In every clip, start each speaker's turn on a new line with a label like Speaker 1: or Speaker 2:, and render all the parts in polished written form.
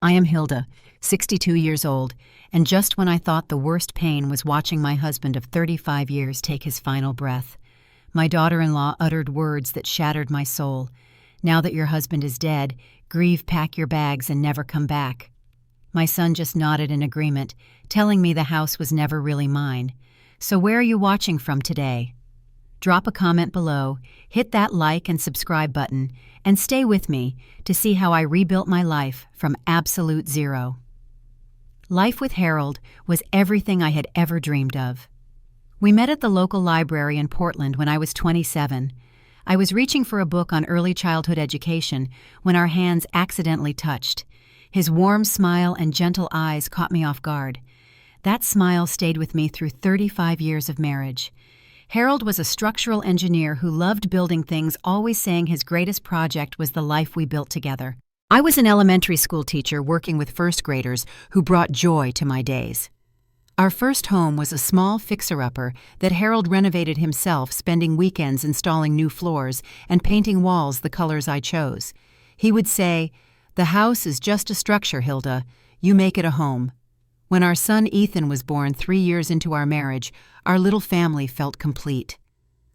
Speaker 1: I am Hilda, 62 years old, and just when I thought the worst pain was watching my husband of 35 years take his final breath, my daughter-in-law uttered words that shattered my soul. Now that your husband is dead, grieve, pack your bags, and never come back. My son just nodded in agreement, telling me the house was never really mine. So where are you watching from today? Drop a comment below, hit that like and subscribe button, and stay with me to see how I rebuilt my life from absolute zero. Life with Harold was everything I had ever dreamed of. We met at the local library in Portland when I was 27. I was reaching for a book on early childhood education when our hands accidentally touched. His warm smile and gentle eyes caught me off guard. That smile stayed with me through 35 years of marriage. Harold was a structural engineer who loved building things, always saying his greatest project was the life we built together. I was an elementary school teacher working with first graders who brought joy to my days. Our first home was a small fixer-upper that Harold renovated himself, spending weekends installing new floors and painting walls the colors I chose. He would say, "The house is just a structure, Hilda. You make it a home." When our son Ethan was born 3 years into our marriage, our little family felt complete.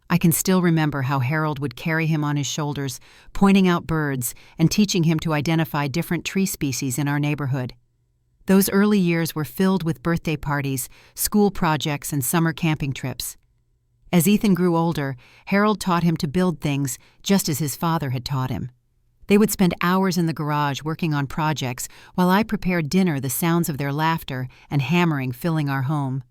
Speaker 1: I can still remember how Harold would carry him on his shoulders, pointing out birds and teaching him to identify different tree species in our neighborhood. Those early years were filled with birthday parties, school projects, and summer camping trips. As Ethan grew older, Harold taught him to build things just as his father had taught him. They would spend hours in the garage working on projects while I prepared dinner, the sounds of their laughter and hammering filling our home.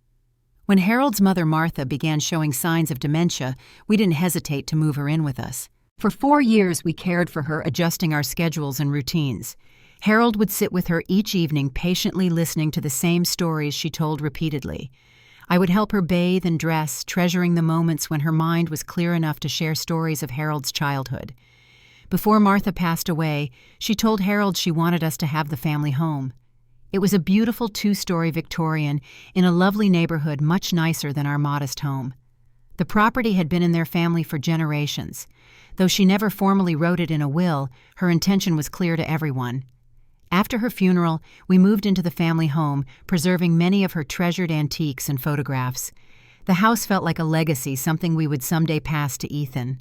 Speaker 1: When Harold's mother Martha began showing signs of dementia, we didn't hesitate to move her in with us. For 4 years we cared for her, adjusting our schedules and routines. Harold would sit with her each evening, patiently listening to the same stories she told repeatedly. I would help her bathe and dress, treasuring the moments when her mind was clear enough to share stories of Harold's childhood. Before Martha passed away, she told Harold she wanted us to have the family home. It was a beautiful 2-story Victorian in a lovely neighborhood, much nicer than our modest home. The property had been in their family for generations. Though she never formally wrote it in a will, her intention was clear to everyone. After her funeral, we moved into the family home, preserving many of her treasured antiques and photographs. The house felt like a legacy, something we would someday pass to Ethan.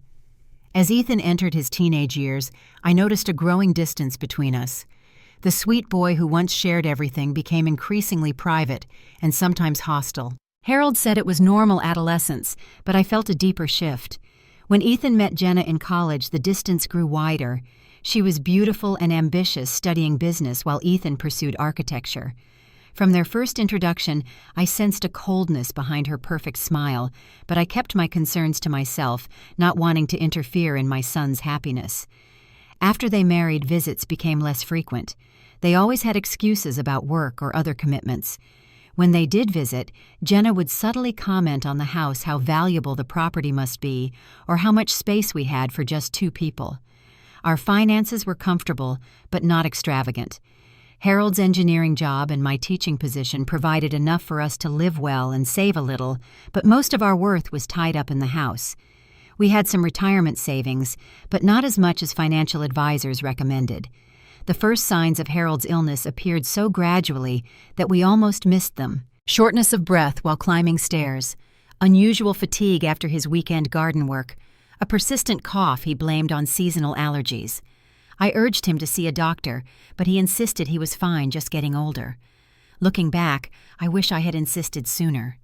Speaker 1: As Ethan entered his teenage years, I noticed a growing distance between us. The sweet boy who once shared everything became increasingly private and sometimes hostile. Harold said it was normal adolescence, but I felt a deeper shift. When Ethan met Jenna in college, the distance grew wider. She was beautiful and ambitious, studying business while Ethan pursued architecture. From their first introduction, I sensed a coldness behind her perfect smile, but I kept my concerns to myself, not wanting to interfere in my son's happiness. After they married, visits became less frequent. They always had excuses about work or other commitments. When they did visit, Jenna would subtly comment on the house, how valuable the property must be, or how much space we had for just 2 people. Our finances were comfortable, but not extravagant. Harold's engineering job and my teaching position provided enough for us to live well and save a little, but most of our worth was tied up in the house. We had some retirement savings, but not as much as financial advisors recommended. The first signs of Harold's illness appeared so gradually that we almost missed them. Shortness of breath while climbing stairs, unusual fatigue after his weekend garden work, a persistent cough he blamed on seasonal allergies. I urged him to see a doctor, but he insisted he was fine, just getting older. Looking back, I wish I had insisted sooner.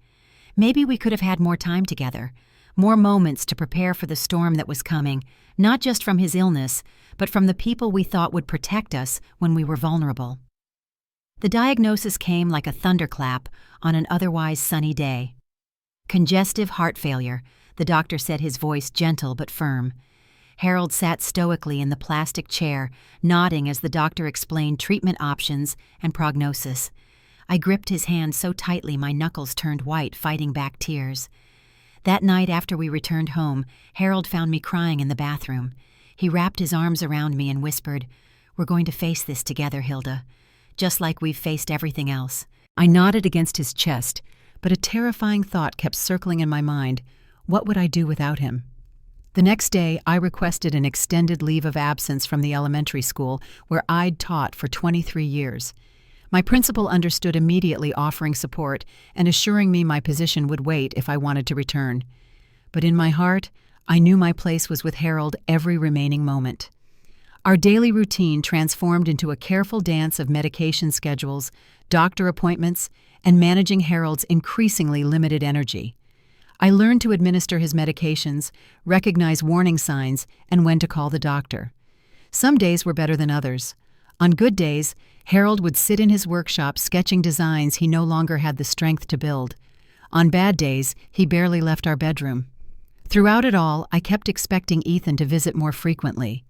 Speaker 1: Maybe we could have had more time together, more moments to prepare for the storm that was coming, not just from his illness, but from the people we thought would protect us when we were vulnerable. The diagnosis came like a thunderclap on an otherwise sunny day. Congestive heart failure, the doctor said, his voice gentle but firm. Harold sat stoically in the plastic chair, nodding as the doctor explained treatment options and prognosis. I gripped his hand so tightly my knuckles turned white, fighting back tears. That night after we returned home, Harold found me crying in the bathroom. He wrapped his arms around me and whispered, "We're going to face this together, Hilda, just like we've faced everything else." I nodded against his chest, but a terrifying thought kept circling in my mind. What would I do without him? The next day, I requested an extended leave of absence from the elementary school where I'd taught for 23 years. My principal understood immediately, offering support and assuring me my position would wait if I wanted to return. But in my heart, I knew my place was with Harold every remaining moment. Our daily routine transformed into a careful dance of medication schedules, doctor appointments, and managing Harold's increasingly limited energy. I learned to administer his medications, recognize warning signs, and when to call the doctor. Some days were better than others. On good days, Harold would sit in his workshop sketching designs he no longer had the strength to build. On bad days, he barely left our bedroom. Throughout it all, I kept expecting Ethan to visit more frequently.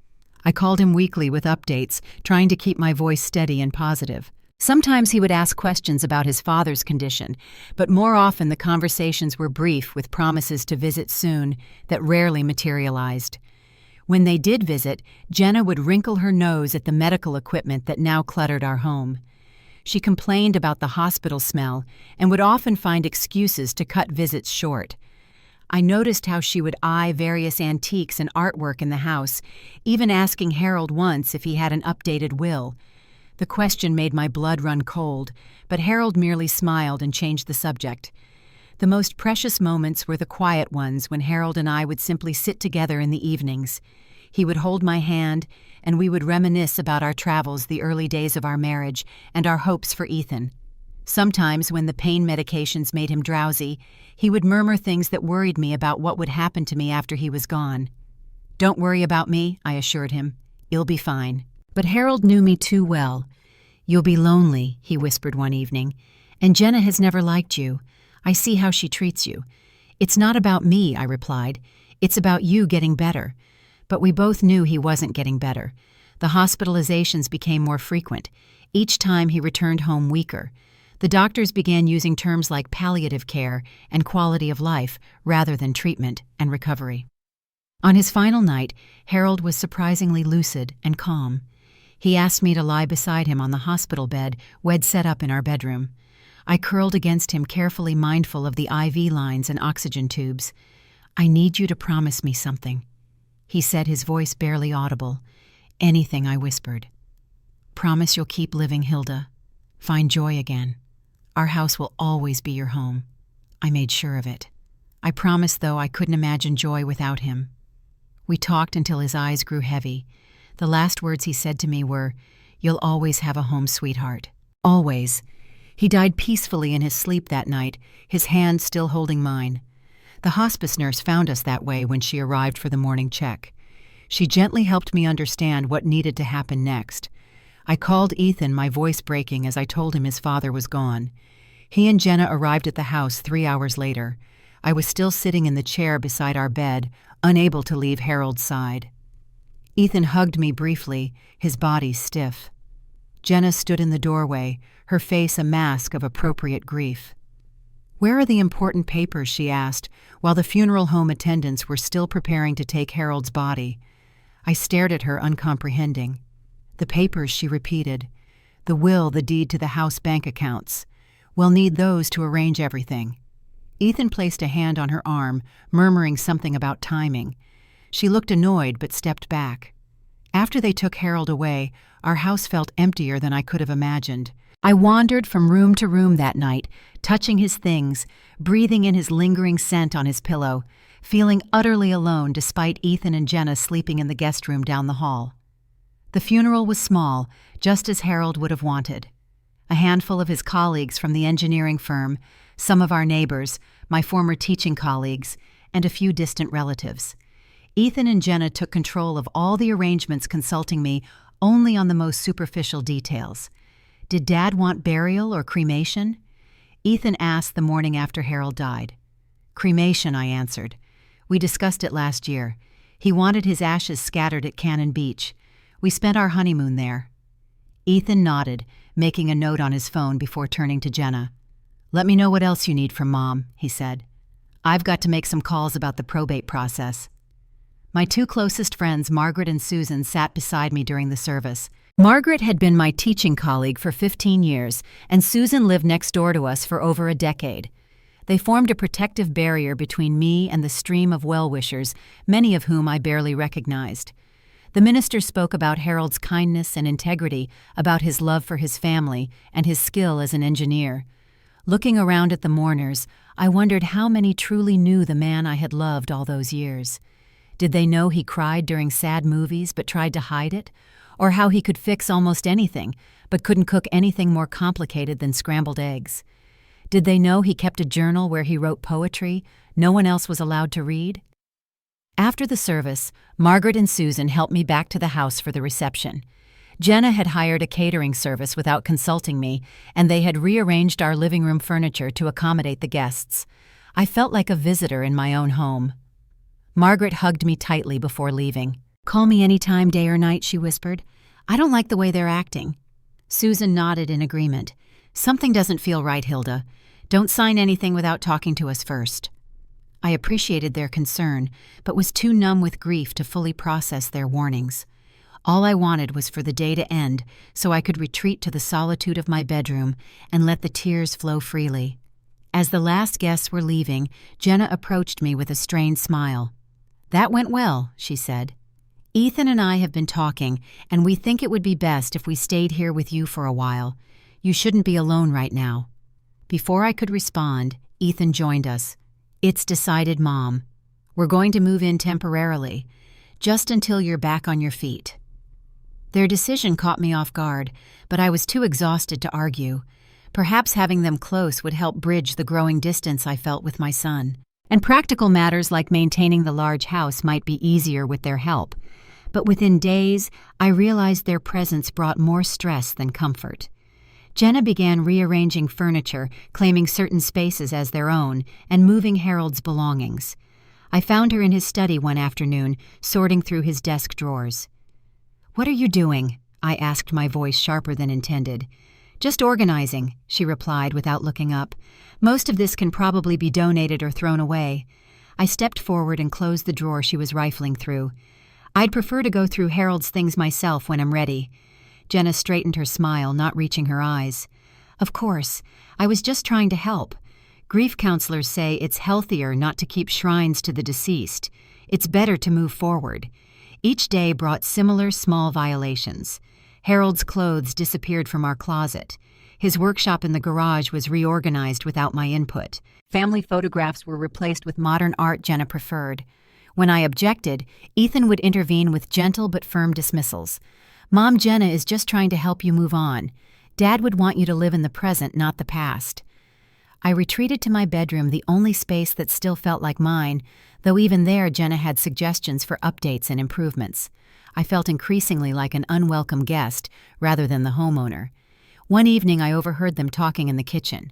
Speaker 1: I called him weekly with updates, trying to keep my voice steady and positive. Sometimes he would ask questions about his father's condition, but more often the conversations were brief with promises to visit soon that rarely materialized. When they did visit, Jenna would wrinkle her nose at the medical equipment that now cluttered our home. She complained about the hospital smell and would often find excuses to cut visits short. I noticed how she would eye various antiques and artwork in the house, even asking Harold once if he had an updated will. The question made my blood run cold, but Harold merely smiled and changed the subject. The most precious moments were the quiet ones when Harold and I would simply sit together in the evenings. He would hold my hand, and we would reminisce about our travels, the early days of our marriage, and our hopes for Ethan. Sometimes, when the pain medications made him drowsy, he would murmur things that worried me about what would happen to me after he was gone. "Don't worry about me," I assured him. "You'll be fine." But Harold knew me too well. "You'll be lonely," he whispered one evening, "and Jenna has never liked you. I see how she treats you." "It's not about me," I replied. "It's about you getting better." But we both knew he wasn't getting better. The hospitalizations became more frequent. Each time he returned home weaker. The doctors began using terms like palliative care and quality of life rather than treatment and recovery. On his final night, Harold was surprisingly lucid and calm. He asked me to lie beside him on the hospital bed we'd set up in our bedroom. I curled against him, carefully mindful of the IV lines and oxygen tubes. "I need you to promise me something," he said, his voice barely audible. "Anything," I whispered. "Promise you'll keep living, Hilda. Find joy again. Our house will always be your home." I made sure of it. I promised, though, I couldn't imagine joy without him. We talked until his eyes grew heavy. The last words he said to me were, "You'll always have a home, sweetheart. Always." He died peacefully in his sleep that night, his hand still holding mine. The hospice nurse found us that way when she arrived for the morning check. She gently helped me understand what needed to happen next. I called Ethan, my voice breaking, as I told him his father was gone. He and Jenna arrived at the house 3 hours later. I was still sitting in the chair beside our bed, unable to leave Harold's side. Ethan hugged me briefly, his body stiff. Jenna stood in the doorway, her face a mask of appropriate grief. "Where are the important papers?" she asked, while the funeral home attendants were still preparing to take Harold's body. I stared at her, uncomprehending. "The papers," she repeated. "The will, the deed to the house bank accounts. We'll need those to arrange everything." Ethan placed a hand on her arm, murmuring something about timing. She looked annoyed but stepped back. After they took Harold away, our house felt emptier than I could have imagined. I wandered from room to room that night, touching his things, breathing in his lingering scent on his pillow, feeling utterly alone despite Ethan and Jenna sleeping in the guest room down the hall. The funeral was small, just as Harold would have wanted. A handful of his colleagues from the engineering firm, some of our neighbors, my former teaching colleagues, and a few distant relatives. Ethan and Jenna took control of all the arrangements, consulting me only on the most superficial details. Did Dad want burial or cremation? Ethan asked the morning after Harold died. "Cremation," I answered. "We discussed it last year. He wanted his ashes scattered at Cannon Beach. We spent our honeymoon there." Ethan nodded, making a note on his phone before turning to Jenna. "Let me know what else you need from Mom," he said. "I've got to make some calls about the probate process." My two closest friends, Margaret and Susan, sat beside me during the service. Margaret had been my teaching colleague for 15 years, and Susan lived next door to us for over a decade. They formed a protective barrier between me and the stream of well-wishers, many of whom I barely recognized. The minister spoke about Harold's kindness and integrity, about his love for his family, and his skill as an engineer. Looking around at the mourners, I wondered how many truly knew the man I had loved all those years. Did they know he cried during sad movies but tried to hide it? Or how he could fix almost anything but couldn't cook anything more complicated than scrambled eggs? Did they know he kept a journal where he wrote poetry no one else was allowed to read? After the service, Margaret and Susan helped me back to the house for the reception. Jenna had hired a catering service without consulting me, and they had rearranged our living room furniture to accommodate the guests. I felt like a visitor in my own home. Margaret hugged me tightly before leaving. "Call me any time, day or night," she whispered. "I don't like the way they're acting." Susan nodded in agreement. "Something doesn't feel right, Hilda. Don't sign anything without talking to us first." I appreciated their concern, but was too numb with grief to fully process their warnings. All I wanted was for the day to end so I could retreat to the solitude of my bedroom and let the tears flow freely. As the last guests were leaving, Jenna approached me with a strained smile. "That went well," she said. "Ethan and I have been talking, and we think it would be best if we stayed here with you for a while. You shouldn't be alone right now." Before I could respond, Ethan joined us. "It's decided, Mom. We're going to move in temporarily, just until you're back on your feet." Their decision caught me off guard, but I was too exhausted to argue. Perhaps having them close would help bridge the growing distance I felt with my son. And practical matters like maintaining the large house might be easier with their help. But within days, I realized their presence brought more stress than comfort. Jenna began rearranging furniture, claiming certain spaces as their own, and moving Harold's belongings. I found her in his study one afternoon, sorting through his desk drawers. "What are you doing?" I asked, my voice sharper than intended. "Just organizing," she replied without looking up. "Most of this can probably be donated or thrown away." I stepped forward and closed the drawer she was rifling through. "I'd prefer to go through Harold's things myself when I'm ready." Jenna straightened her smile, not reaching her eyes. "Of course, I was just trying to help. Grief counselors say it's healthier not to keep shrines to the deceased. It's better to move forward." Each day brought similar small violations. Harold's clothes disappeared from our closet. His workshop in the garage was reorganized without my input. Family photographs were replaced with modern art Jenna preferred. When I objected, Ethan would intervene with gentle but firm dismissals. "Mom, Jenna is just trying to help you move on. Dad would want you to live in the present, not the past." I retreated to my bedroom, the only space that still felt like mine, though even there Jenna had suggestions for updates and improvements. I felt increasingly like an unwelcome guest rather than the homeowner. One evening I overheard them talking in the kitchen.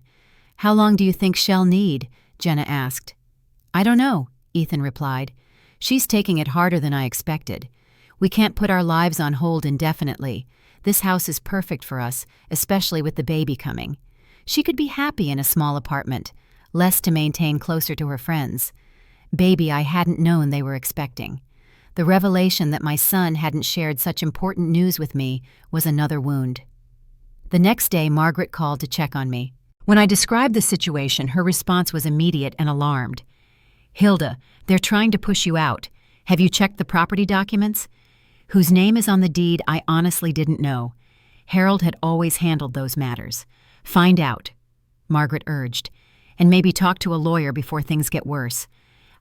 Speaker 1: "How long do you think she'll need?" Jenna asked. "I don't know," Ethan replied. "She's taking it harder than I expected. We can't put our lives on hold indefinitely. This house is perfect for us, especially with the baby coming. She could be happy in a small apartment, less to maintain closer to her friends. Baby I hadn't known they were expecting. The revelation that my son hadn't shared such important news with me was another wound." The next day, Margaret called to check on me. When I described the situation, her response was immediate and alarmed. "Hilda, they're trying to push you out. Have you checked the property documents?" Whose name is on the deed, I honestly didn't know. Harold had always handled those matters. "Find out," Margaret urged, "and maybe talk to a lawyer before things get worse."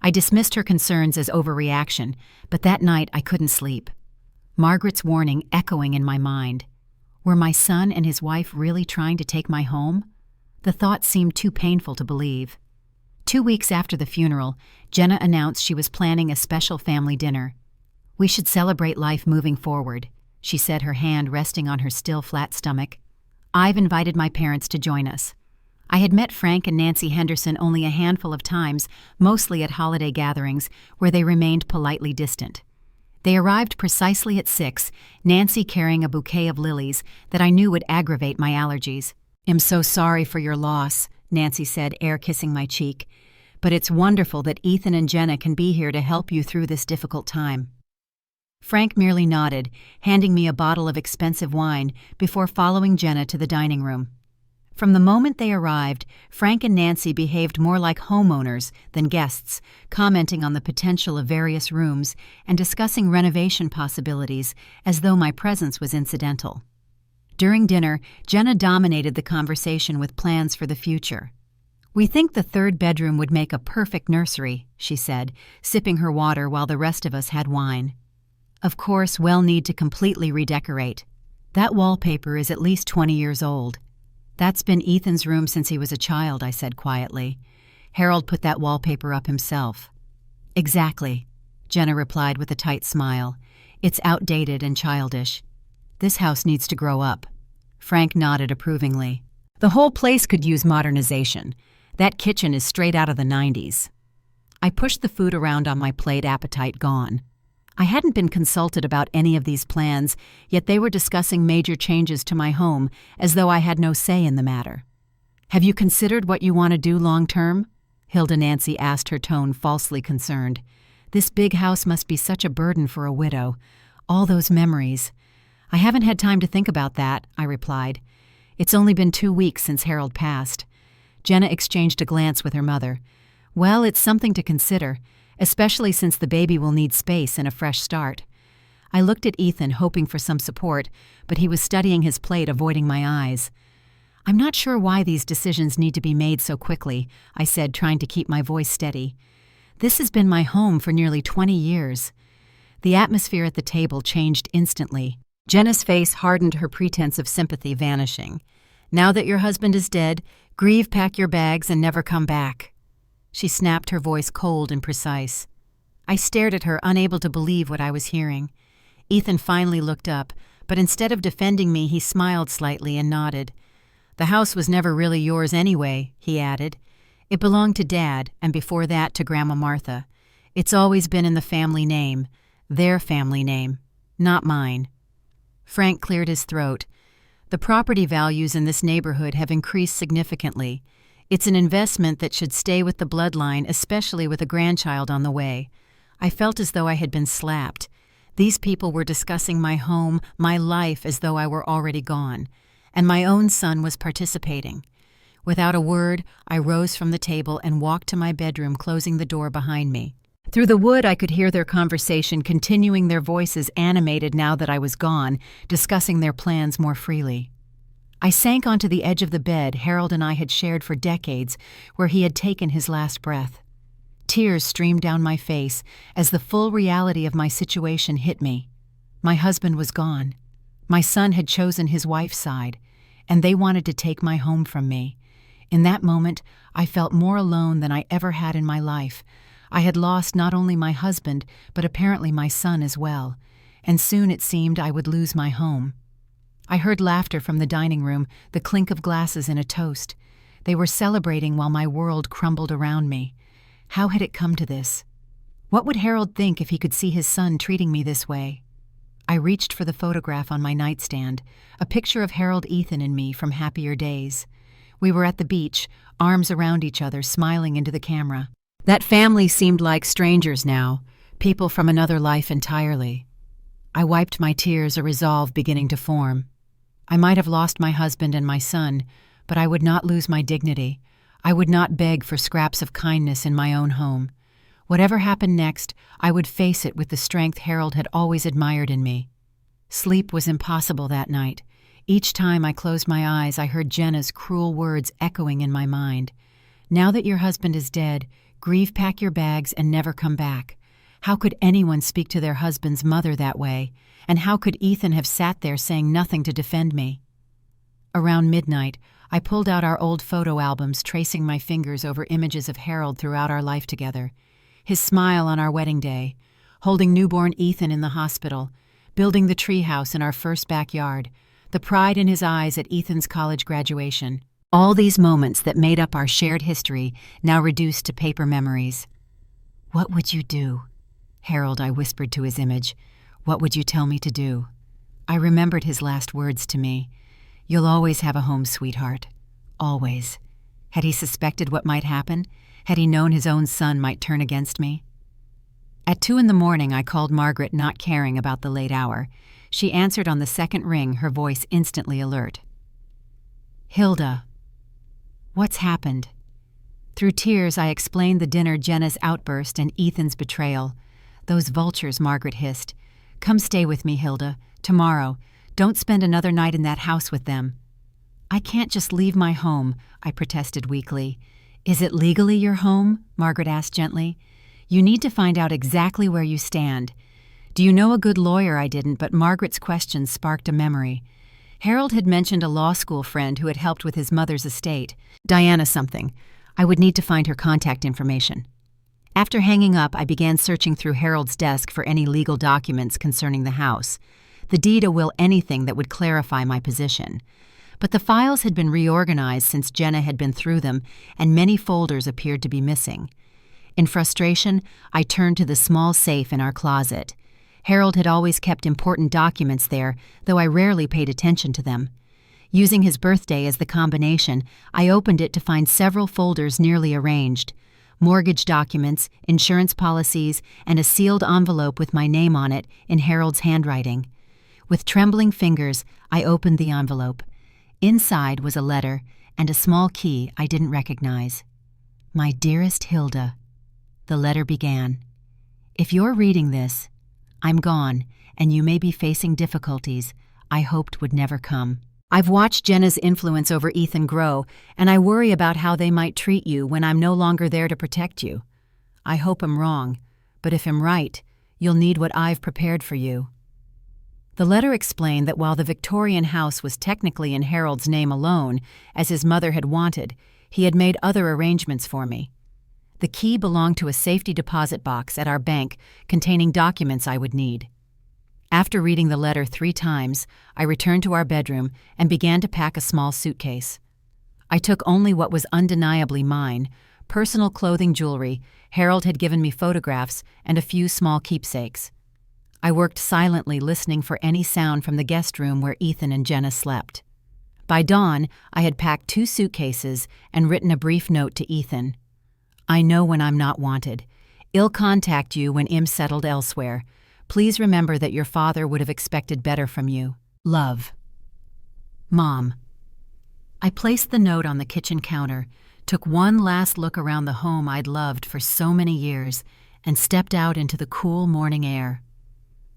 Speaker 1: I dismissed her concerns as overreaction, but that night I couldn't sleep. Margaret's warning echoing in my mind. Were my son and his wife really trying to take my home? The thought seemed too painful to believe. 2 weeks after the funeral, Jenna announced she was planning a special family dinner. "We should celebrate life moving forward," she said, her hand resting on her still flat stomach. "I've invited my parents to join us." I had met Frank and Nancy Henderson only a handful of times, mostly at holiday gatherings, where they remained politely distant. They arrived precisely at 6, Nancy carrying a bouquet of lilies that I knew would aggravate my allergies. "I'm so sorry for your loss," Nancy said, air-kissing my cheek. "But it's wonderful that Ethan and Jenna can be here to help you through this difficult time." Frank merely nodded, handing me a bottle of expensive wine before following Jenna to the dining room. From the moment they arrived, Frank and Nancy behaved more like homeowners than guests, commenting on the potential of various rooms and discussing renovation possibilities as though my presence was incidental. During dinner, Jenna dominated the conversation with plans for the future. "We think the third bedroom would make a perfect nursery," she said, sipping her water while the rest of us had wine. "Of course, we'll need to completely redecorate. That wallpaper is at least 20 years old." "That's been Ethan's room since he was a child," I said quietly. "Harold put that wallpaper up himself." "Exactly," Jenna replied with a tight smile. "It's outdated and childish. This house needs to grow up." Frank nodded approvingly. "The whole place could use modernization. That kitchen is straight out of the 90s. I pushed the food around on my plate, appetite gone. I hadn't been consulted about any of these plans, yet they were discussing major changes to my home as though I had no say in the matter. "Have you considered what you want to do long term?" Hilda Nancy asked, her tone falsely concerned. "This big house must be such a burden for a widow. All those memories." "I haven't had time to think about that," I replied. "It's only been 2 weeks since Harold passed." Jenna exchanged a glance with her mother. "Well, it's something to consider, especially since the baby will need space and a fresh start." I looked at Ethan, hoping for some support, but he was studying his plate, avoiding my eyes. "I'm not sure why these decisions need to be made so quickly," I said, trying to keep my voice steady. "This has been my home for nearly 20 years. The atmosphere at the table changed instantly. Jenna's face hardened, her pretense of sympathy vanishing. "Now that your husband is dead, grieve, pack your bags, and never come back." She snapped, her voice cold and precise. I stared at her, unable to believe what I was hearing. Ethan finally looked up, but instead of defending me, he smiled slightly and nodded. "The house was never really yours anyway," he added. "It belonged to Dad, and before that to Grandma Martha. It's always been in the family name, their family name, not mine." Frank cleared his throat. "The property values in this neighborhood have increased significantly. It's an investment that should stay with the bloodline, especially with a grandchild on the way." I felt as though I had been slapped. These people were discussing my home, my life, as though I were already gone. And my own son was participating. Without a word, I rose from the table and walked to my bedroom, closing the door behind me. Through the wood, I could hear their conversation continuing, their voices animated now that I was gone, discussing their plans more freely. I sank onto the edge of the bed Harold and I had shared for decades, where he had taken his last breath. Tears streamed down my face as the full reality of my situation hit me. My husband was gone. My son had chosen his wife's side, and they wanted to take my home from me. In that moment, I felt more alone than I ever had in my life. I had lost not only my husband, but apparently my son as well, and soon it seemed I would lose my home. I heard laughter from the dining room, the clink of glasses in a toast. They were celebrating while my world crumbled around me. How had it come to this? What would Harold think if he could see his son treating me this way? I reached for the photograph on my nightstand, a picture of Harold, Ethan, and me from happier days. We were at the beach, arms around each other, smiling into the camera. That family seemed like strangers now, people from another life entirely. I wiped my tears, a resolve beginning to form. I might have lost my husband and my son, but I would not lose my dignity. I would not beg for scraps of kindness in my own home. Whatever happened next, I would face it with the strength Harold had always admired in me. Sleep was impossible that night. Each time I closed my eyes, I heard Jenna's cruel words echoing in my mind. "Now that your husband is dead, grieve, pack your bags, and never come back." How could anyone speak to their husband's mother that way? And how could Ethan have sat there saying nothing to defend me? Around midnight, I pulled out our old photo albums, tracing my fingers over images of Harold throughout our life together. His smile on our wedding day, holding newborn Ethan in the hospital, building the treehouse in our first backyard, the pride in his eyes at Ethan's college graduation. All these moments that made up our shared history, now reduced to paper memories. "What would you do?" "Harold," I whispered to his image. "What would you tell me to do?" I remembered his last words to me. "You'll always have a home, sweetheart. Always." Had he suspected what might happen? Had he known his own son might turn against me? At 2 a.m, I called Margaret, not caring about the late hour. She answered on the second ring, her voice instantly alert. "Hilda, What's happened? Through tears, I explained the dinner, Jenna's outburst, and Ethan's betrayal. Those vultures, Margaret hissed. Come stay with me, Hilda. Tomorrow. Don't spend another night in that house with them. I can't just leave my home, I protested weakly. Is it legally your home? Margaret asked gently. You need to find out exactly where you stand. Do you know a good lawyer? I didn't, but Margaret's question sparked a memory. Harold had mentioned a law school friend who had helped with his mother's estate. Diana something. I would need to find her contact information. After hanging up, I began searching through Harold's desk for any legal documents concerning the house. The deed, a will, anything that would clarify my position. But the files had been reorganized since Jenna had been through them, and many folders appeared to be missing. In frustration, I turned to the small safe in our closet. Harold had always kept important documents there, though I rarely paid attention to them. Using his birthday as the combination, I opened it to find several folders nearly arranged. Mortgage documents, insurance policies, and a sealed envelope with my name on it in Harold's handwriting. With trembling fingers, I opened the envelope. Inside was a letter and a small key I didn't recognize. My dearest Hilda, the letter began. If you're reading this, I'm gone, and you may be facing difficulties I hoped would never come. I've watched Jenna's influence over Ethan grow, and I worry about how they might treat you when I'm no longer there to protect you. I hope I'm wrong, but if I'm right, you'll need what I've prepared for you. The letter explained that while the Victorian house was technically in Harold's name alone, as his mother had wanted, he had made other arrangements for me. The key belonged to a safety deposit box at our bank containing documents I would need. After reading the letter 3 times, I returned to our bedroom and began to pack a small suitcase. I took only what was undeniably mine, personal clothing, jewelry. Harold had given me photographs, and a few small keepsakes. I worked silently, listening for any sound from the guest room where Ethan and Jenna slept. By dawn, I had packed 2 suitcases and written a brief note to Ethan. I know when I'm not wanted. I'll contact you when I'm settled elsewhere. Please remember that your father would have expected better from you. Love. Mom. I placed the note on the kitchen counter, took one last look around the home I'd loved for so many years, and stepped out into the cool morning air.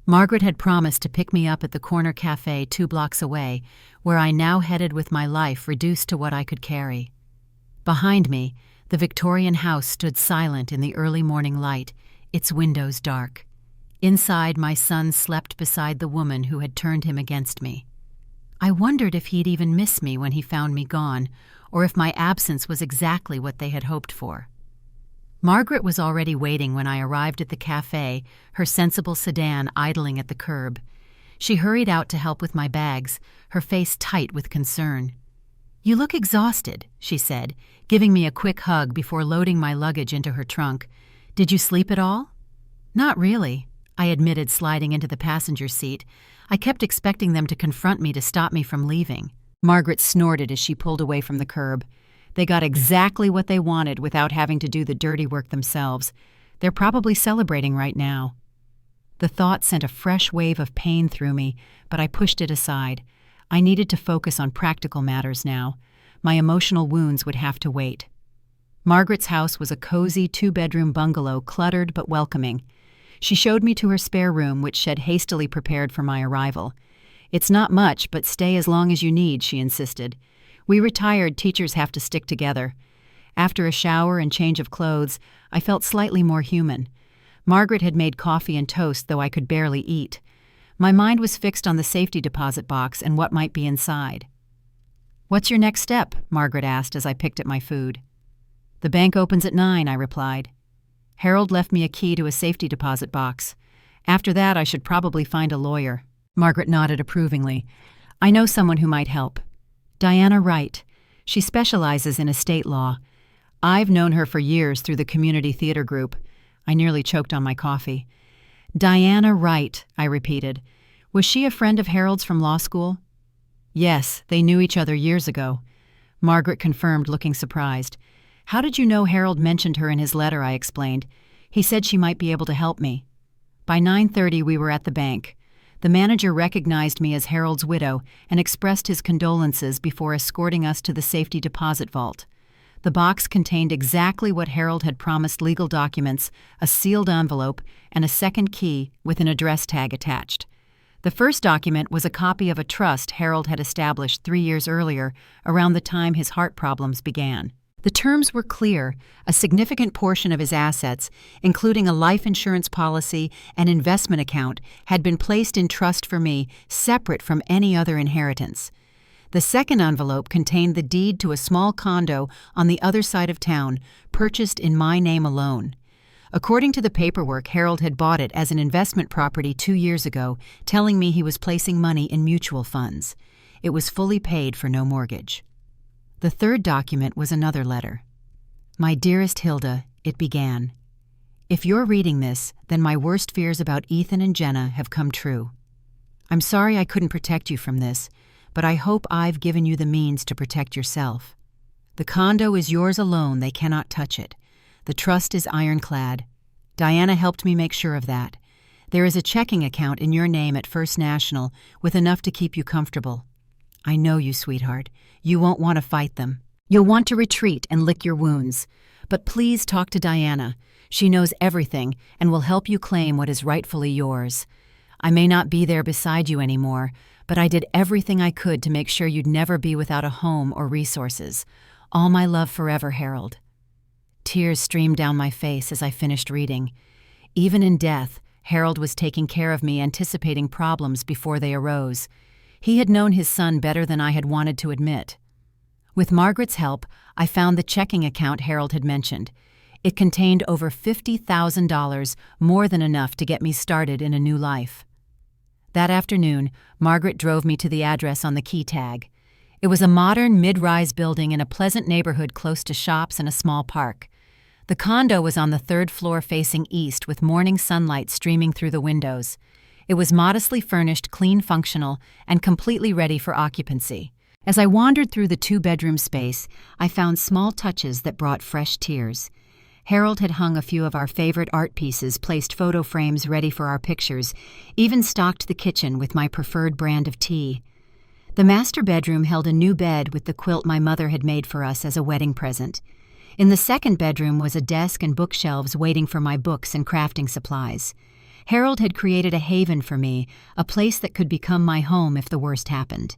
Speaker 1: Margaret had promised to pick me up at the corner cafe 2 blocks away, where I now headed with my life reduced to what I could carry. Behind me, the Victorian house stood silent in the early morning light, its windows dark. Inside, my son slept beside the woman who had turned him against me. I wondered if he'd even miss me when he found me gone, or if my absence was exactly what they had hoped for. Margaret was already waiting when I arrived at the cafe, her sensible sedan idling at the curb. She hurried out to help with my bags, her face tight with concern. You look exhausted, she said, giving me a quick hug before loading my luggage into her trunk. Did you sleep at all? Not really, I admitted, sliding into the passenger seat. I kept expecting them to confront me to stop me from leaving. Margaret snorted as she pulled away from the curb. They got exactly what they wanted without having to do the dirty work themselves. They're probably celebrating right now. The thought sent a fresh wave of pain through me, but I pushed it aside. I needed to focus on practical matters now. My emotional wounds would have to wait. Margaret's house was a cozy 2-bedroom bungalow, cluttered but welcoming. She showed me to her spare room, which she had hastily prepared for my arrival. It's not much, but stay as long as you need, she insisted. We retired teachers have to stick together. After a shower and change of clothes, I felt slightly more human. Margaret had made coffee and toast, though I could barely eat. My mind was fixed on the safety deposit box and what might be inside. What's your next step? Margaret asked as I picked at my food. The bank opens at 9, I replied. Harold left me a key to a safety deposit box. After that, I should probably find a lawyer. Margaret nodded approvingly. I know someone who might help. Diana Wright. She specializes in estate law. I've known her for years through the community theater group. I nearly choked on my coffee. Diana Wright, I repeated. Was she a friend of Harold's from law school? Yes, they knew each other years ago. Margaret confirmed, looking surprised. How did you know Harold mentioned her in his letter? I explained. He said she might be able to help me. By 9:30 we were at the bank. The manager recognized me as Harold's widow and expressed his condolences before escorting us to the safety deposit vault. The box contained exactly what Harold had promised: legal documents, a sealed envelope, and a second key with an address tag attached. The first document was a copy of a trust Harold had established 3 years earlier, around the time his heart problems began. The terms were clear: a significant portion of his assets, including a life insurance policy and investment account, had been placed in trust for me, separate from any other inheritance. The second envelope contained the deed to a small condo on the other side of town, purchased in my name alone. According to the paperwork, Harold had bought it as an investment property 2 years ago, telling me he was placing money in mutual funds. It was fully paid for no mortgage. The third document was another letter. "My dearest Hilda," it began. "If you're reading this, then my worst fears about Ethan and Jenna have come true. I'm sorry I couldn't protect you from this, but I hope I've given you the means to protect yourself. The condo is yours alone, they cannot touch it. The trust is ironclad. Diana helped me make sure of that. There is a checking account in your name at First National with enough to keep you comfortable. I know you, sweetheart. You won't want to fight them. You'll want to retreat and lick your wounds. But please talk to Diana. She knows everything and will help you claim what is rightfully yours. I may not be there beside you anymore, but I did everything I could to make sure you'd never be without a home or resources. All my love forever, Harold." Tears streamed down my face as I finished reading. Even in death, Harold was taking care of me, anticipating problems before they arose. He had known his son better than I had wanted to admit. With Margaret's help, I found the checking account Harold had mentioned. It contained over $50,000, more than enough to get me started in a new life. That afternoon, Margaret drove me to the address on the key tag. It was a modern, mid-rise building in a pleasant neighborhood close to shops and a small park. The condo was on the 3rd floor facing east, with morning sunlight streaming through the windows. It was modestly furnished, clean, functional, and completely ready for occupancy. As I wandered through the 2-bedroom space, I found small touches that brought fresh tears. Harold had hung a few of our favorite art pieces, placed photo frames ready for our pictures, even stocked the kitchen with my preferred brand of tea. The master bedroom held a new bed with the quilt my mother had made for us as a wedding present. In the second bedroom was a desk and bookshelves waiting for my books and crafting supplies. Harold had created a haven for me, a place that could become my home if the worst happened.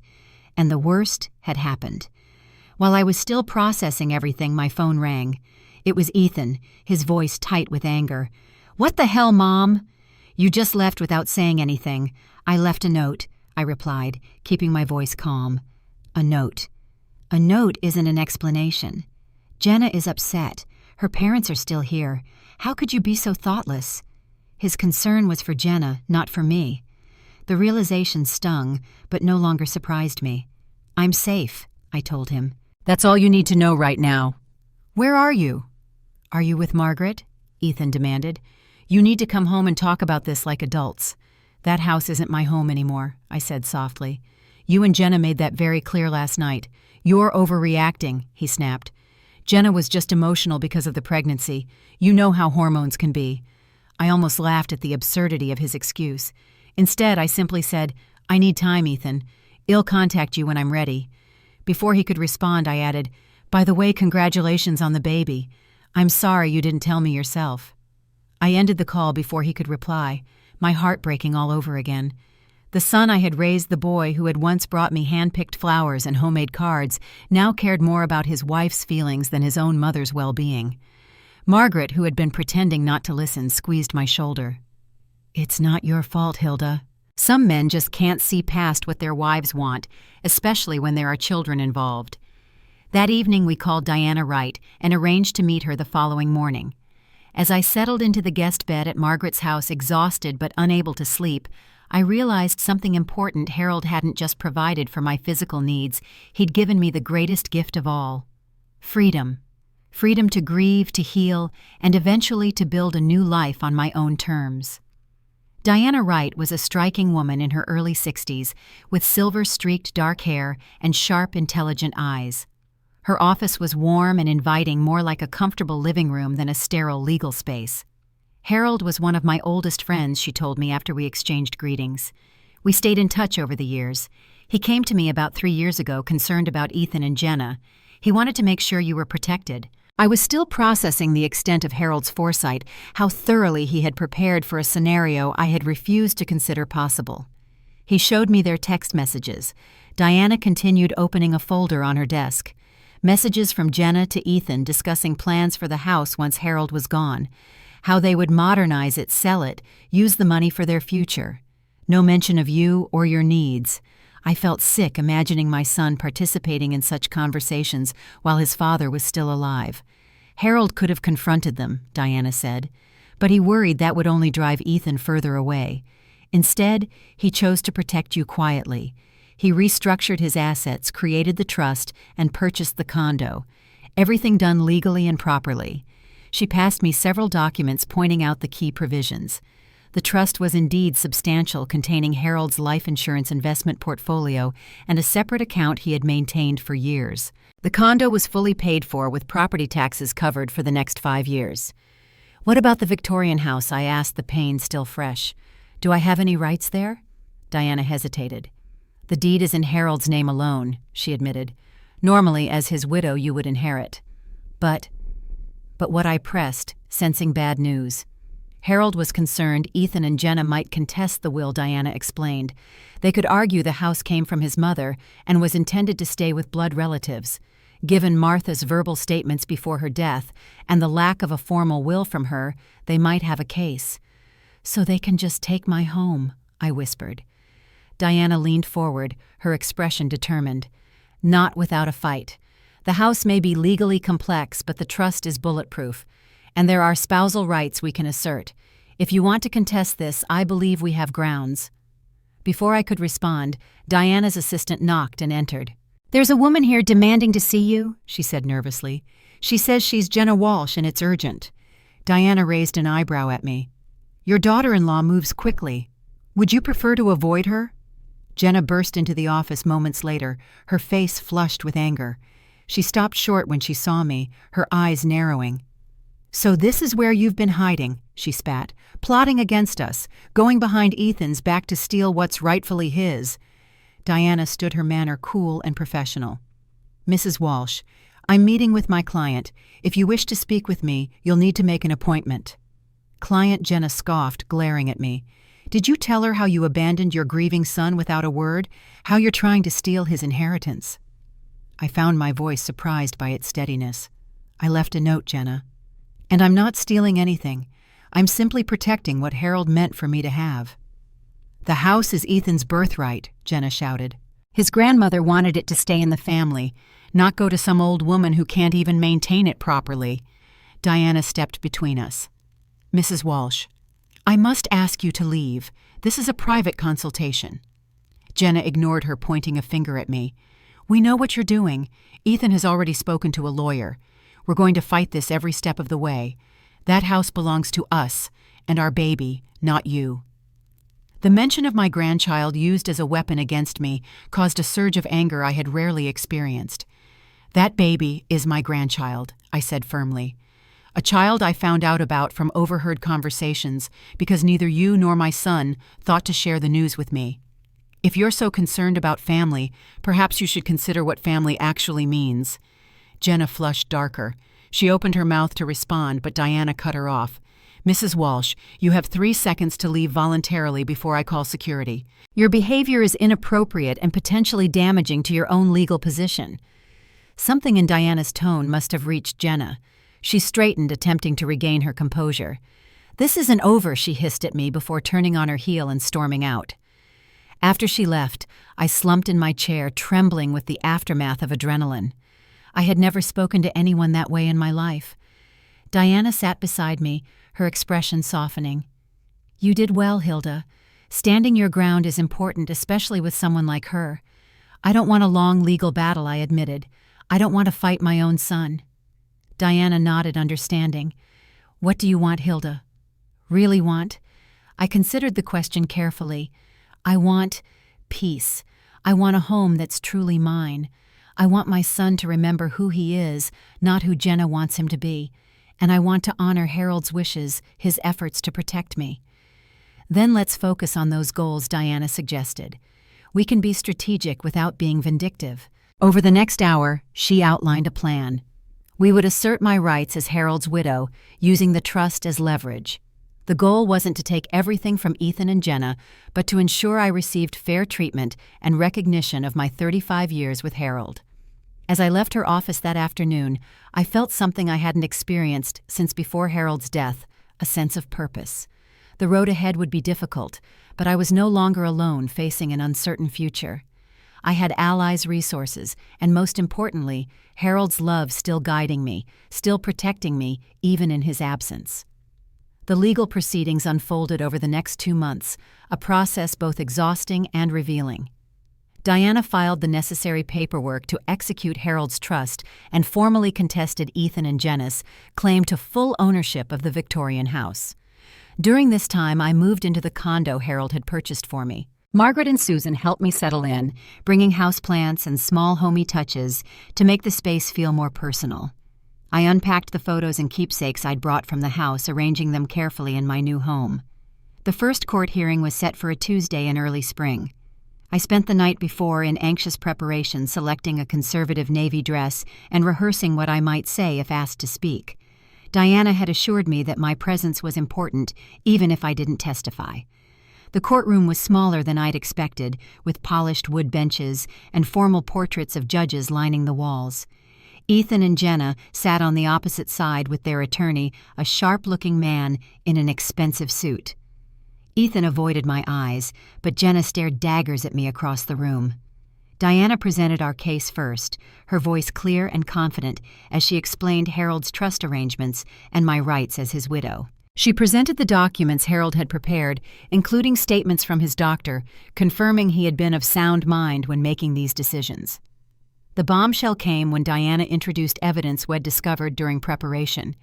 Speaker 1: And the worst had happened. While I was still processing everything, my phone rang. It was Ethan, his voice tight with anger. "What the hell, Mom?" "You just left without saying anything." "I left a note," I replied, keeping my voice calm. "A note. A note isn't an explanation. Jenna is upset. Her parents are still here. How could you be so thoughtless?" His concern was for Jenna, not for me. The realization stung, but no longer surprised me. "I'm safe," I told him. "That's all you need to know right now." "Where are you?" "Are you with Margaret?" Ethan demanded. "You need to come home and talk about this like adults." "That house isn't my home anymore," I said softly. "You and Jenna made that very clear last night. You're overreacting," he snapped. "Jenna was just emotional because of the pregnancy. You know how hormones can be." I almost laughed at the absurdity of his excuse. Instead, I simply said, "I need time, Ethan. I'll contact you when I'm ready." Before he could respond, I added, "By the way, congratulations on the baby. I'm sorry you didn't tell me yourself." I ended the call before he could reply, my heart breaking all over again. The son I had raised, the boy who had once brought me hand-picked flowers and homemade cards, now cared more about his wife's feelings than his own mother's well-being. Margaret, who had been pretending not to listen, squeezed my shoulder. "It's not your fault, Hilda. Some men just can't see past what their wives want, especially when there are children involved." That evening we called Diana Wright and arranged to meet her the following morning. As I settled into the guest bed at Margaret's house, exhausted but unable to sleep, I realized something important. Harold hadn't just provided for my physical needs, he'd given me the greatest gift of all: freedom. Freedom to grieve, to heal, and eventually to build a new life on my own terms. Diana Wright was a striking woman in her early 60s, with silver-streaked dark hair and sharp, intelligent eyes. Her office was warm and inviting, more like a comfortable living room than a sterile legal space. Harold was one of my oldest friends, she told me after we exchanged greetings. We stayed in touch over the years. He came to me about 3 years ago, concerned about Ethan and Jenna. He wanted to make sure you were protected. I was still processing the extent of Harold's foresight, how thoroughly he had prepared for a scenario I had refused to consider possible. He showed me their text messages. Diana continued opening a folder on her desk. Messages from Jenna to Ethan discussing plans for the house once Harold was gone, how they would modernize it, sell it, use the money for their future. No mention of you or your needs. I felt sick imagining my son participating in such conversations while his father was still alive. Harold could have confronted them, Diana said, but he worried that would only drive Ethan further away. Instead, he chose to protect you quietly. He restructured his assets, created the trust, and purchased the condo. Everything done legally and properly. She passed me several documents pointing out the key provisions. The trust was indeed substantial, containing Harold's life insurance investment portfolio and a separate account he had maintained for years. The condo was fully paid for with property taxes covered for the next 5 years. "What about the Victorian house?" I asked, the pain still fresh. "Do I have any rights there?" Diana hesitated. "The deed is in Harold's name alone," she admitted. "Normally, as his widow, you would inherit." But what I pressed, sensing bad news. Harold was concerned Ethan and Jenna might contest the will, Diana explained. They could argue the house came from his mother and was intended to stay with blood relatives. Given Martha's verbal statements before her death and the lack of a formal will from her, they might have a case. "So they can just take my home," I whispered. Diana leaned forward, her expression determined. "Not without a fight. The house may be legally complex, but the trust is bulletproof, and there are spousal rights we can assert. If you want to contest this, I believe we have grounds." Before I could respond, Diana's assistant knocked and entered. "There's a woman here demanding to see you," she said nervously. "She says she's Jenna Walsh and it's urgent." Diana raised an eyebrow at me. "Your daughter-in-law moves quickly. Would you prefer to avoid her?" Jenna burst into the office moments later, her face flushed with anger. She stopped short when she saw me, her eyes narrowing. "So this is where you've been hiding," she spat, "plotting against us, going behind Ethan's back to steal what's rightfully his." Diana stood, her manner cool and professional. "Mrs. Walsh, I'm meeting with my client. If you wish to speak with me, you'll need to make an appointment." Client Jenna scoffed, glaring at me. "Did you tell her how you abandoned your grieving son without a word? How you're trying to steal his inheritance?" I found my voice surprised by its steadiness. "I left a note, Jenna. And I'm not stealing anything. I'm simply protecting what Harold meant for me to have." "The house is Ethan's birthright," Jenna shouted. "His grandmother wanted it to stay in the family, not go to some old woman who can't even maintain it properly." Diana stepped between us. "Mrs. Walsh, I must ask you to leave. This is a private consultation." Jenna ignored her, pointing a finger at me. "We know what you're doing. Ethan has already spoken to a lawyer. We're going to fight this every step of the way. That house belongs to us and our baby, not you." The mention of my grandchild used as a weapon against me caused a surge of anger I had rarely experienced. "That baby is my grandchild," I said firmly. "A child I found out about from overheard conversations because neither you nor my son thought to share the news with me. If you're so concerned about family, perhaps you should consider what family actually means." Jenna flushed darker. She opened her mouth to respond, but Diana cut her off. "Mrs. Walsh, you have 3 seconds to leave voluntarily before I call security. Your behavior is inappropriate and potentially damaging to your own legal position." Something in Diana's tone must have reached Jenna. She straightened, attempting to regain her composure. "This isn't over," she hissed at me before turning on her heel and storming out. After she left, I slumped in my chair, trembling with the aftermath of adrenaline. I had never spoken to anyone that way in my life. Diana sat beside me, her expression softening. "You did well, Hilda. Standing your ground is important, especially with someone like her. I don't want a long legal battle," I admitted. "I don't want to fight my own son." Diana nodded, understanding. "What do you want, Hilda?" "Really want?" I considered the question carefully. "I want peace. I want a home that's truly mine. I want my son to remember who he is, not who Jenna wants him to be. And I want to honor Harold's wishes, his efforts to protect me." "Then let's focus on those goals," Diana suggested. "We can be strategic without being vindictive. Over the next hour, she outlined a plan. We would assert my rights as Harold's widow, using the trust as leverage. The goal wasn't to take everything from Ethan and Jenna, but to ensure I received fair treatment and recognition of my 35 years with Harold. As I left her office that afternoon, I felt something I hadn't experienced since before Harold's death, a sense of purpose. The road ahead would be difficult, but I was no longer alone facing an uncertain future. I had allies' resources, and most importantly, Harold's love still guiding me, still protecting me, even in his absence. The legal proceedings unfolded over the next 2 months, a process both exhausting and revealing. Diana filed the necessary paperwork to execute Harold's trust and formally contested Ethan and Jenna's claim to full ownership of the Victorian house. During this time, I moved into the condo Harold had purchased for me. Margaret and Susan helped me settle in, bringing houseplants and small homey touches to make the space feel more personal. I unpacked the photos and keepsakes I'd brought from the house, arranging them carefully in my new home. The first court hearing was set for a Tuesday in early spring. I spent the night before in anxious preparation, selecting a conservative navy dress and rehearsing what I might say if asked to speak. Diana had assured me that my presence was important, even if I didn't testify. The courtroom was smaller than I'd expected, with polished wood benches and formal portraits of judges lining the walls. Ethan and Jenna sat on the opposite side with their attorney, a sharp-looking man in an expensive suit. Ethan avoided my eyes, but Jenna stared daggers at me across the room. Diana presented our case first, her voice clear and confident as she explained Harold's trust arrangements and my rights as his widow. She presented the documents Harold had prepared, including statements from his doctor, confirming he had been of sound mind when making these decisions. The bombshell came when Diana introduced evidence we'd discovered during preparation.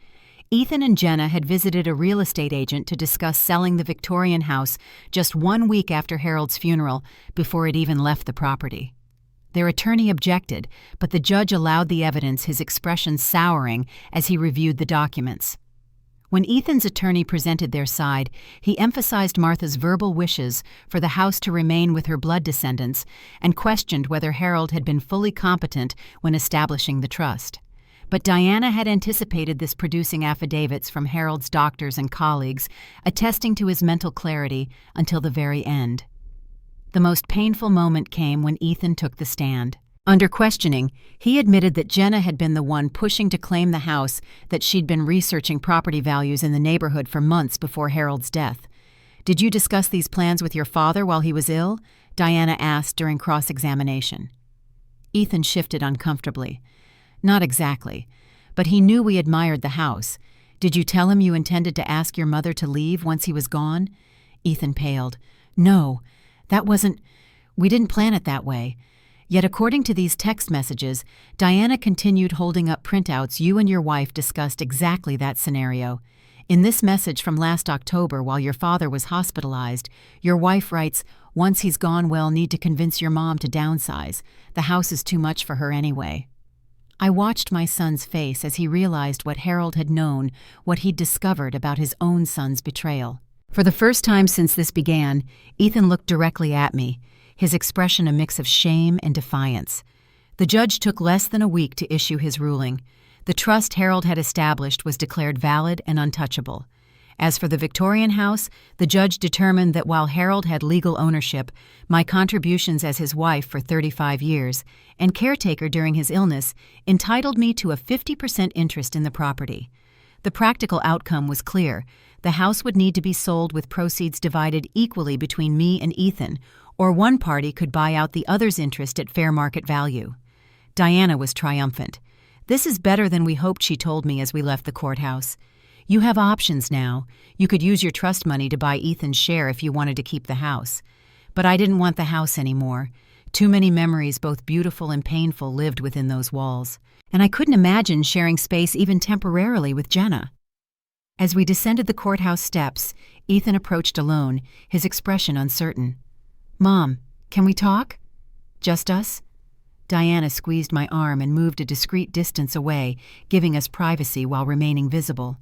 Speaker 1: Ethan and Jenna had visited a real estate agent to discuss selling the Victorian house just 1 week after Harold's funeral, before it even left the property. Their attorney objected, but the judge allowed the evidence, his expression souring as he reviewed the documents. When Ethan's attorney presented their side, he emphasized Martha's verbal wishes for the house to remain with her blood descendants and questioned whether Harold had been fully competent when establishing the trust. But Diana had anticipated this, producing affidavits from Harold's doctors and colleagues attesting to his mental clarity until the very end. The most painful moment came when Ethan took the stand. Under questioning, he admitted that Jenna had been the one pushing to claim the house, that she'd been researching property values in the neighborhood for months before Harold's death. "Did you discuss these plans with your father while he was ill?" Diana asked during cross-examination. Ethan shifted uncomfortably. "Not exactly, but he knew we admired the house. Did you tell him you intended to ask your mother to leave once he was gone?" Ethan paled. "No, we didn't plan it that way. Yet according to these text messages, Diana continued holding up printouts. You and your wife discussed exactly that scenario. In this message from last October, while your father was hospitalized, your wife writes, 'Once he's gone, we'll need to convince your mom to downsize. The house is too much for her anyway.'" I watched my son's face as he realized what Harold had known, what he'd discovered about his own son's betrayal. For the first time since this began, Ethan looked directly at me, his expression a mix of shame and defiance. The judge took less than a week to issue his ruling. The trust Harold had established was declared valid and untouchable. As for the Victorian house, the judge determined that while Harold had legal ownership, my contributions as his wife for 35 years and caretaker during his illness entitled me to a 50% interest in the property. The practical outcome was clear. The house would need to be sold with proceeds divided equally between me and Ethan, or one party could buy out the other's interest at fair market value. Diana was triumphant. "This is better than we hoped," she told me as we left the courthouse. "You have options now. You could use your trust money to buy Ethan's share if you wanted to keep the house. But I didn't want the house anymore. Too many memories, both beautiful and painful, lived within those walls. And I couldn't imagine sharing space even temporarily with Jenna." As we descended the courthouse steps, Ethan approached alone, his expression uncertain. "Mom, can we talk?" "Just us?" Diana squeezed my arm and moved a discreet distance away, giving us privacy while remaining visible.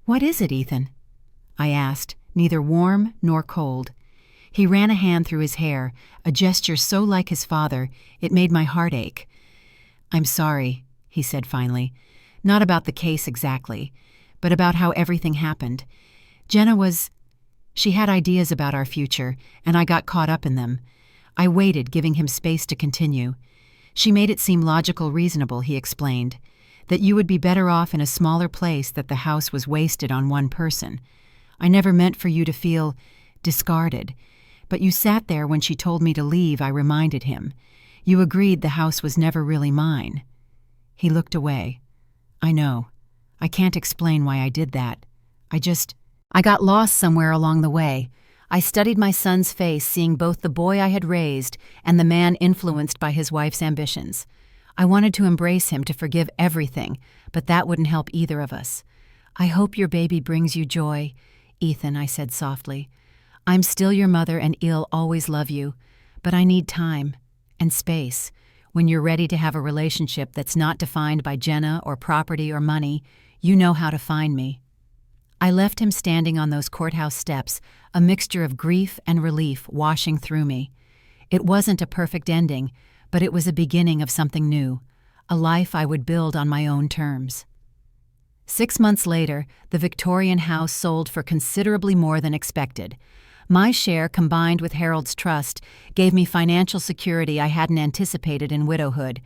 Speaker 1: "What is it, Ethan?" I asked, neither warm nor cold. He ran a hand through his hair, a gesture so like his father, it made my heart ache. "I'm sorry," he said finally. "Not about the case exactly, but about how everything happened. She had ideas about our future, and I got caught up in them. I waited, giving him space to continue. She made it seem logical, reasonable," he explained, "that you would be better off in a smaller place, that the house was wasted on one person. I never meant for you to feel discarded. But you sat there when she told me to leave," I reminded him. "You agreed the house was never really mine." He looked away. "I know. I can't explain why I did that. I got lost somewhere along the way. I studied my son's face, seeing both the boy I had raised and the man influenced by his wife's ambitions. I wanted to embrace him, to forgive everything, but that wouldn't help either of us. I hope your baby brings you joy, Ethan," I said softly. "I'm still your mother and I'll always love you, but I need time and space. When you're ready to have a relationship that's not defined by Jenna or property or money, you know how to find me." I left him standing on those courthouse steps, a mixture of grief and relief washing through me. It wasn't a perfect ending, but it was a beginning of something new, a life I would build on my own terms. 6 months later, the Victorian house sold for considerably more than expected. My share, combined with Harold's trust, gave me financial security I hadn't anticipated in widowhood.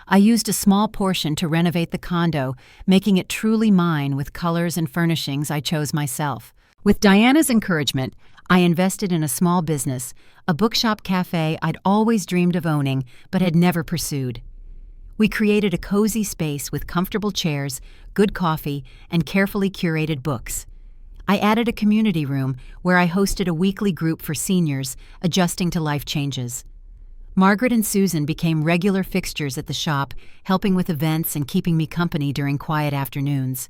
Speaker 1: I used a small portion to renovate the condo, making it truly mine with colors and furnishings I chose myself. With Diana's encouragement, I invested in a small business, a bookshop cafe I'd always dreamed of owning but had never pursued. We created a cozy space with comfortable chairs, good coffee, and carefully curated books. I added a community room where I hosted a weekly group for seniors adjusting to life changes. Margaret and Susan became regular fixtures at the shop, helping with events and keeping me company during quiet afternoons.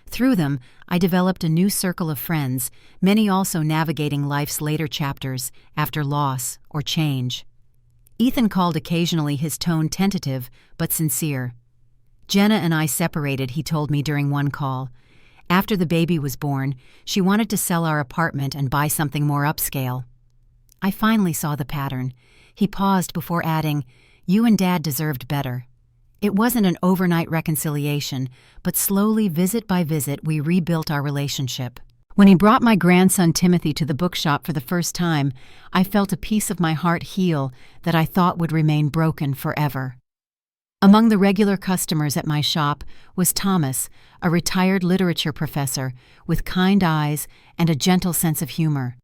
Speaker 1: Through them, I developed a new circle of friends, many also navigating life's later chapters after loss or change. Ethan called occasionally, his tone tentative but sincere. "Jenna and I separated," he told me during one call. "After the baby was born, she wanted to sell our apartment and buy something more upscale." I finally saw the pattern. He paused before adding, "You and Dad deserved better." It wasn't an overnight reconciliation, but slowly, visit by visit, we rebuilt our relationship. When he brought my grandson Timothy to the bookshop for the first time, I felt a piece of my heart heal that I thought would remain broken forever. Among the regular customers at my shop was Thomas, a retired literature professor with kind eyes and a gentle sense of humor.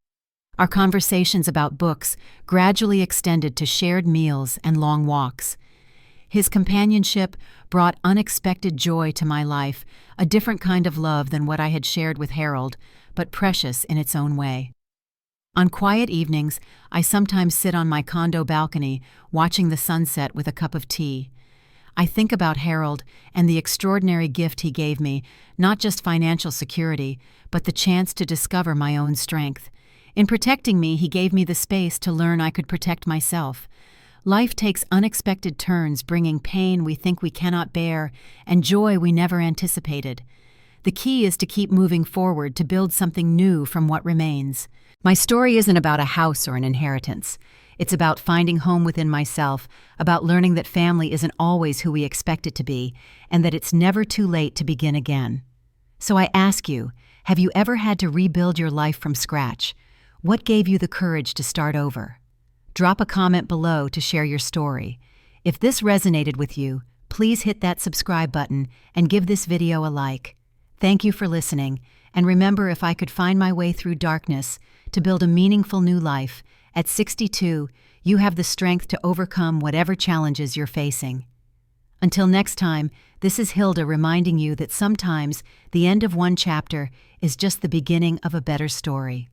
Speaker 1: Our conversations about books gradually extended to shared meals and long walks. His companionship brought unexpected joy to my life, a different kind of love than what I had shared with Harold, but precious in its own way. On quiet evenings, I sometimes sit on my condo balcony watching the sunset with a cup of tea. I think about Harold and the extraordinary gift he gave me, not just financial security, but the chance to discover my own strength. In protecting me, he gave me the space to learn I could protect myself. Life takes unexpected turns, bringing pain we think we cannot bear and joy we never anticipated. The key is to keep moving forward, to build something new from what remains. My story isn't about a house or an inheritance. It's about finding home within myself, about learning that family isn't always who we expect it to be, and that it's never too late to begin again. So I ask you, have you ever had to rebuild your life from scratch? What gave you the courage to start over? Drop a comment below to share your story. If this resonated with you, please hit that subscribe button and give this video a like. Thank you for listening, and remember, if I could find my way through darkness to build a meaningful new life, at 62, you have the strength to overcome whatever challenges you're facing. Until next time, this is Hilda reminding you that sometimes the end of one chapter is just the beginning of a better story.